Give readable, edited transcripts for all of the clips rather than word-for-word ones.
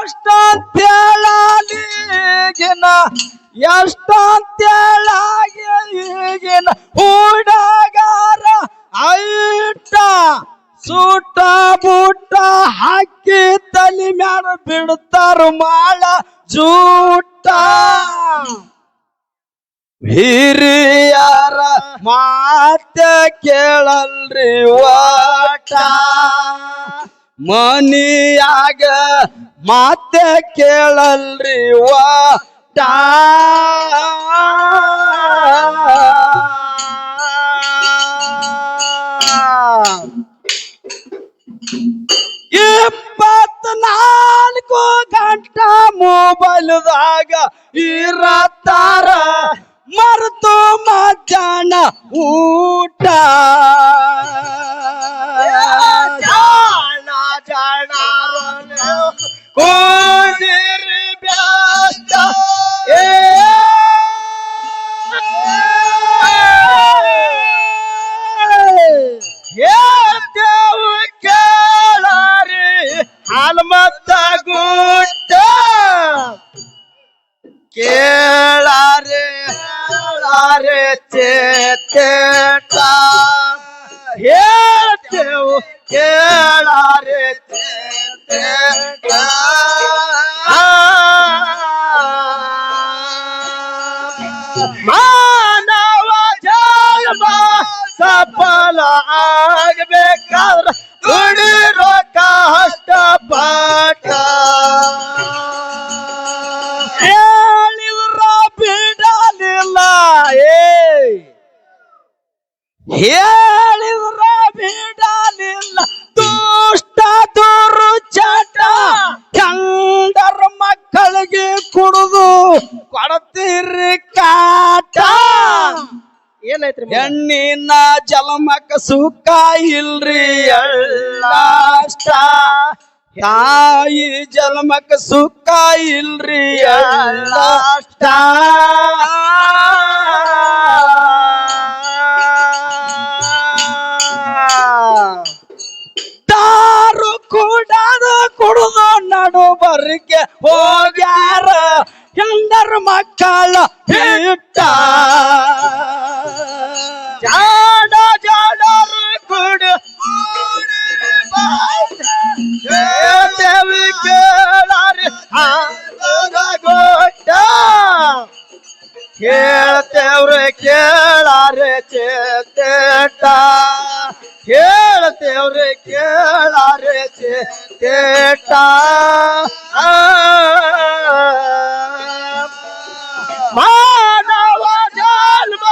ಎಷ್ಟಂತೇಳೀಗಿನ ಈಗಿನ ಹುಡುಗಾರ ಐಟ ಸೂಟ ಬೂಟ ಹಾಕಿ ತಲೆ ಮ್ಯಾಲ ಬಿಡ್ತಾರ ಮಾಳ ಜೂಟ ಹಿರಿಯರ ಮಾತ ಕೇಳಲ್ರಿ ವಾಟ ಮನಿಯಾಗ ಮಾತ ಕೇಳಲ್ರಿ ವಾಟ ಇಪ್ಪತ್ನಾಲ್ಕು ಗಂಟೆ ಮೊಬೈಲ್ದಾಗ ಇರತ್ತಾರ ಮರೆತು ಮಧ್ಯಾಹ್ನ ಊಟ ಕೂದಿರಿ ಬ್ಯಾಸ್ತ ಹೇಳ್ತೇವು ಕೇಳಾರಿ ಹಾಲ್ಮತ್ತ ಗುಟ್ಟ ಕೇಳಾರೆ ಚೇತ ಹೇಳ್ತೇವು ಕೇಳಾರೆ ಚೇತ ಮಾನವ ಜನ್ಮ ಸಫಲ ಆಗ್ಬೇಕಾದ್ರ ದುಡಿರೋ ಕಷ್ಟಪಟ್ಟ ಹೇಳಿದ್ರ ಬಿಡಲಿಲ್ಲ ಹೇಳಿದ್ರ ಬಿಡಲಿಲ್ಲ ದುಷ್ಟ ದುರುಚಟ ಚಂದರ ಮಕ್ಕಳಿಗೆ ಕುಡಿದು ಕೊಡ್ತೀರಿ ಕಾಟ ಏನೈತ್ರಿ ಹೆಣ್ಣಿನ ಜಲಮಕ್ಕ ಸುಖ ಇಲ್ರಿ ಅಷ್ಟ ತಾಯಿ ಜಲಮಕ್ಕ ಸುಖ ಇಲ್ರಿ ಅಷ್ಟ ದಾರು ಕುಡಿದು ನಡು ಬರ್ಗೆ ಹೋಗ್ಯಾರ ಹೆಂಡರ ಮಕ್ಕಳ ಹಿಟ್ಟ ಜಾಡರು ಕುಡು ದೇವಿ ಕೇಳಾರಿ ಗೋಟ ಹೇಳ್ತೇವ್ರೆ ಕೇಳಾರೆ ಚೇತ ಹೇಳ್ತೇವ್ರೆ ಕೇಳಾರೆ ಚೇತ ಮಾನವ ಜನ್ಮ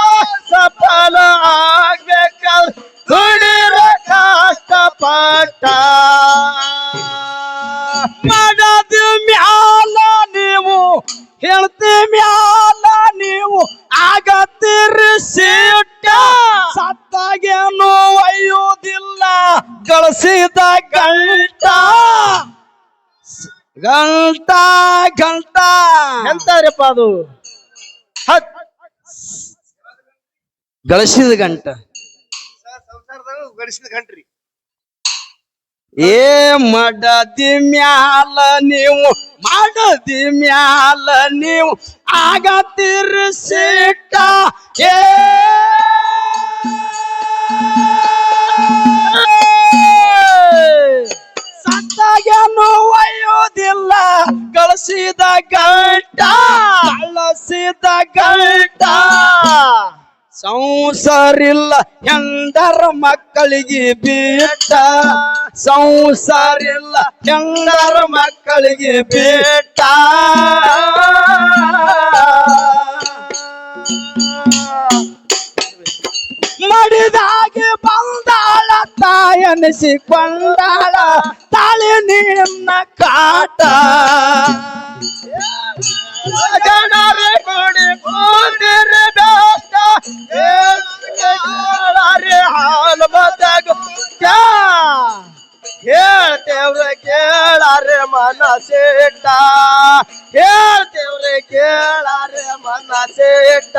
ಸಫಲ ಆಗ್ಬೇಕಾದ್ರೆ ದುಡಿರೋ ಕಷ್ಟಪಟ್ಟ ಮಾಡದ ಮ್ಯಾಲ ನೀವು ಹೇಳ್ತಿ ಮ್ಯಾಲ ನೀವು ಆಗತ್ತೀರಿ ಸೀಟ ಸತ್ತಾಗೇನು ಒಯ್ಯುವುದಿಲ್ಲ ಗಳಿಸಿದ ಗಂಟ ಎಂತಾರಪ್ಪ ಅದು ಗಳಿಸಿದ ಗಂಟ ಗಳಿಸಿದ ಗಂಟ್ರಿ ಏ ಮಾಡದಿ ಮ್ಯಾಲ ನೀವು ಮಾಡದಿ ಮ್ಯಾಲ ನೀವು ಆಗತ್ತೀರಿ ಸೀಟ ಏ ಸತ್ತಾಗೇನು ಒಯ್ಯುವುದಿಲ್ಲ ಗಳಿಸಿದ ಗಂಟ ಸಂಸಾರಿಲ್ಲ ಹೆಂಡರ ಮಕ್ಕಳಿಗೆ ಬಿಟ್ಟ ಸಂಸಾರಿಲ್ಲ ಹೆಂಡರ ಮಕ್ಕಳಿಗೆ ಬಿಟ್ಟ ಮಡಿದಾಗಿ ಬಂದಾಳ ತಾಯನಿಸಿಕೊಂಡಾಳ ತಾಳಿ ನಿನ್ನ ಕಾಟ ಜನರೇ ಕೊಡಿ ಕೂತಿರಿ ಬೇಸ್ತ ಹಾಲು ಮತ್ತಾಗ ಹೇಳ್ತೇವ್ರೆ ಕೇಳಾರೆ ಮನಸ್ಸಿಟ್ಟ ಹೇಳ್ತೇವ್ರೆ ಕೇಳಾರೆ ಮನಸ್ಸಿಟ್ಟ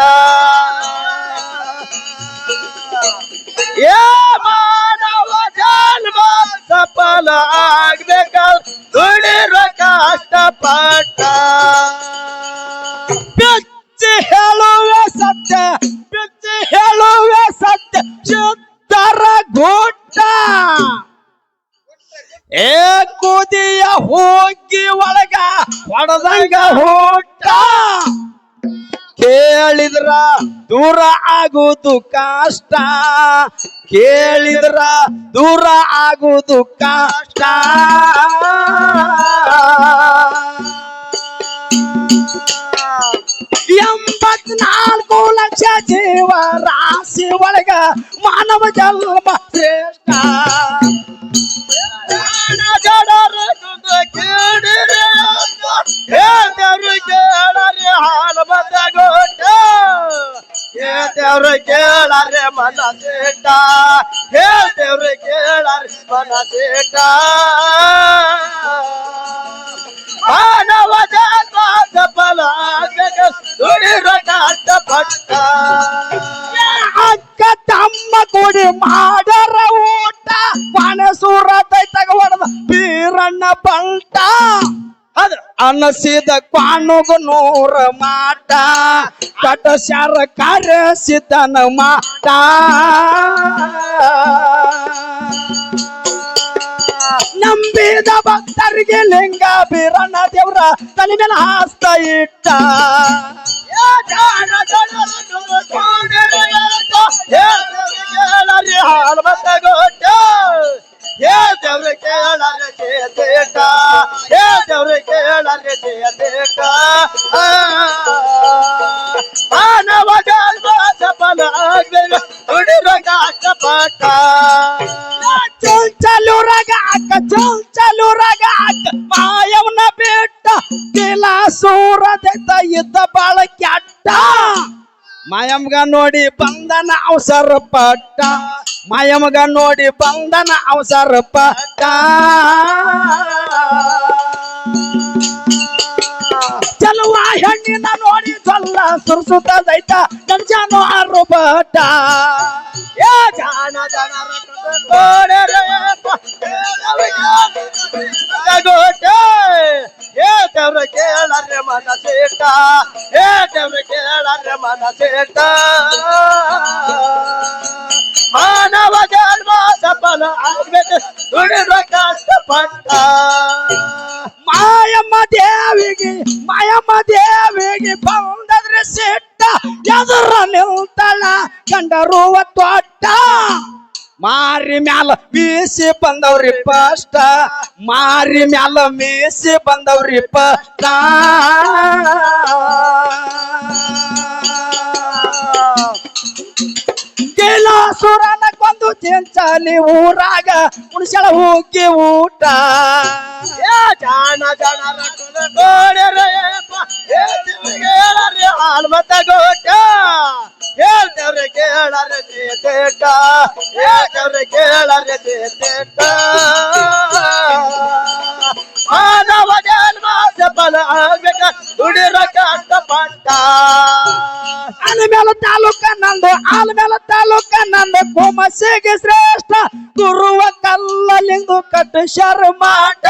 ಏ ಮಾನವ ಜನ್ಮ ಸಫಲ ಆಗ್ಬೇಕಾದ್ರೆ ದುಡಿರೋ ಕಷ್ಟ ಹೊಡೆದಂಗ ಹುಟ್ಟ ಕೇಳಿದ್ರ ದೂರ ಆಗುವುದು ಕಷ್ಟ ಕೇಳಿದ್ರ ದೂರ ಆಗುವುದು ಕಷ್ಟ ಎಂಬತ್ನಾಲ್ಕು ಲಕ್ಷ ಜೀವ ರಾಶಿ ಒಳಗ ಮಾನವ ಜನ್ಮ ಶ್ರೇಷ್ಠ ದೇವ್ರ ಕೇಳಾರೆ ಮನ ಸೇಟ ದೇವ್ರ ಕೇಳಾರೆ ಮನ ಸೇಟ ಮಾನವ ಜನ್ಮ ಸಫಲ ದುಡಿರ ಕಷ್ಟಪಟ್ಟ ಅಕ್ಕ ತಮ್ಮ ಕೂಡಿ ಮಾಡರ ಊಟ ಮನಸೂರ ತೈತಗ ಹೊಡೆದ ಬೀರಣ್ಣ ಪಲ್ಟ ಅನಸಿದ ಕ್ವಾನುಗು 100 ಮಾಟ ಕಟಸ್ಯಾರ ಕರೆಸಿದನ ಮಾಟ ನಂಬಿದ ಭಕ್ತರಿಗೆ ಲಿಂಗ ಬೀರಣ್ಣ ದೇವ್ರ ತಲೆ ಮೇಲೆ ಹಾಸ್ತ ಇಟ್ಟ ದೇವ್ರ ಕೇಳಾರೆ ಜಯದೇಟ ದೇವ್ರ ಕೇಳಾರೆ ಜಯದೇಟ ಮಾನವ ಜನ್ಮ ಸಫಲ ಆಗ್ಬೇಕು ದುಡಿರ ಕಷ್ಟಪಟ್ಟ ಚಲುರಗ ಅಕ್ಕ ಮಾಯವನ ಬಿಟ್ಟ ತಿಲ ಸೂರದೆತ್ತ ಇದ್ದ ಬಾಳ ಕೆಟ್ಟ ಮಾಯಮ್ಗ ನೋಡಿ ಬಂದನ ಅವಸರ ಪಟ್ಟ ಮಾಯಮ್ಗ ನೋಡಿ ಬಂದನ ಅವಸರ ಪಟ್ಟ ಚಲುವ ಹೆಣ್ಣಿನ ನೋಡಿ ಚೊಲ್ಲ ಸುರ್ಸುತ್ತದೈತ ಗಂಜಾನು ಅರುಬಟ್ಟ ಜಾನ ಜನರ ದೇವ್ರ ಕೇಳಾರೆ ಮನ ಸೇಟ ದೇವ್ರ ಕೇಳಾರೆ ಮನ ಸೇಟ ಮಾನವ ಜನ್ಮ ಸಫಲ ಆಗ್ಬೇಕು ದುಡಿದ ಕಷ್ಟಪಟ್ಟ ಮಾಯಮ್ಮ ದೇವಿಗೆ ಬಂದದ್ರೆ ಸಿಟ್ಟ ಎದುರ ನಿಲ್ತಳ ಗಂಡರುವ ತೊಟ್ಟ ಮಾರಿ ಮ್ಯಾಲ ಬೀಸಿ ಬಂದವ್ರಿ ಪಷ್ಟ ಮಾರಿ ಮ್ಯಾಲ ಮೀಸಿ ಬಂದವ್ರಿ ಪಷ್ಟ ಸುರನ ಕೊಂದು ಚೆಂಚಲಿ ಊರಾಗ ಉಣಸಳ ಹೋಗಿ ಊಟ ಜಾನ ಜನರ ಗೋಡೆರೆ ಹಾಲ್ ಮತ ಗೋಟ ದೇವ್ರ ಕೇಳಾರೆ ಜೇತೇಟ ದೇವ್ರ ಕೇಳಾರೆ ಜೇತೇಟ ಮಾನವ ಜನ್ಮ ಸಫಲ ಆಗ್ಬೇಕ ದುಡಿರ ಕಷ್ಟಪಟ್ಟ ಆಲಮೇಲ ತಾಲೂಕ ನಂದು ಕುಮಸಿಗೆ ಶ್ರೇಷ್ಠ ಗುರುವ ಕಲ್ಲಲಿಂದು ಕಟ್ಟುಶರ ಮಾಟ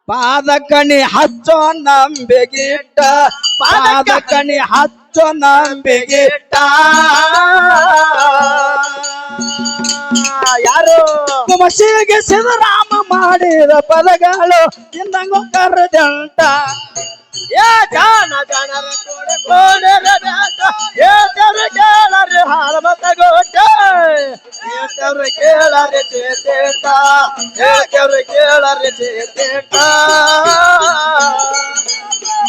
ಪಾದ ಕಣಿ ಹಚ್ಚೋ ನಂಬಿಗಿಟ್ಟ ಪಾದ ಕಣಿ ಹಚ್ಚೋ ನಂಬಿಗಿಟ್ಟ ಯಾರು ಕುಮಸಿಗೆ ಸಿದ್ದರಾಮ ಮಾಡಿದ ಪದಗಳು ತಿಂದಂಗ ಕರೆದಂಟ ಜಾನ ಜನರ ಗೋಡೆರೆ ದೇವ್ರ ಕೇಳಾರೆ ಹಾಲ ಮತ ಗೋಟ ದೇವ್ರ ಕೇಳಾರೆ ಜೇತೇಟ ದೇವ್ರ ಕೇಳಾರೆ ಜೇತೇಟ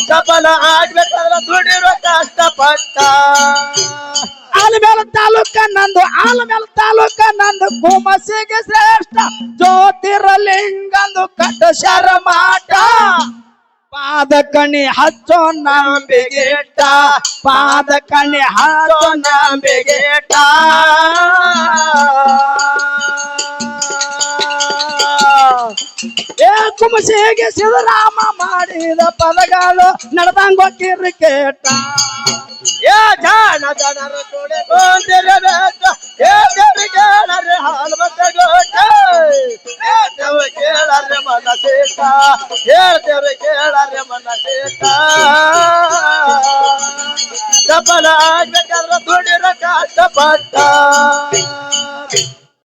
ಸಫಲ ಆಗ್ಬೇಕಾದ್ರೆ ದುಡಿರೋ ಕಷ್ಟಪಟ್ಟ ಆಲಮೇಲ ತಾಲೂಕ ನಂದು ಕುಮಸಿಗೆ ಶ್ರೇಷ್ಠ ಜ್ಯೋತಿರ್ಲಿಂಗಂದು ಕಟ್ಟುಶರ ಮಾಟ ಪಾದ ಕಣಿ ಹಚ್ಚೋ ನಂಬಿಗೆಟ್ಟ ಪಾದ ಕಣಿ ಹಚ್ಚೋ ನಂಬಿಗೆಟ್ಟ ಕುಮಸಿಗೆ ಸಿದ್ದರಾಮ ಮಾಡಿದ ಪದಗಳು ನಡೆದಂಗೋ ಕಿರಿಕೇಟ ಜಾನ ಜನರ ದೇವ್ರ ಕೇಳಾರೆ ಹಾಲು ಮತ ಗೋಟ ದೇವ್ರ ಕೇಳಾರೆ ಮನ ಸೇಟ ದೇವ್ರ ಕೇಳಾರೆ ಮನ ಸೇಟ ಸಫಲ ಆಗ್ಬೇಕಾದ್ರೆ ದುಡಿರ ಕಷ್ಟಪಟ್ಟ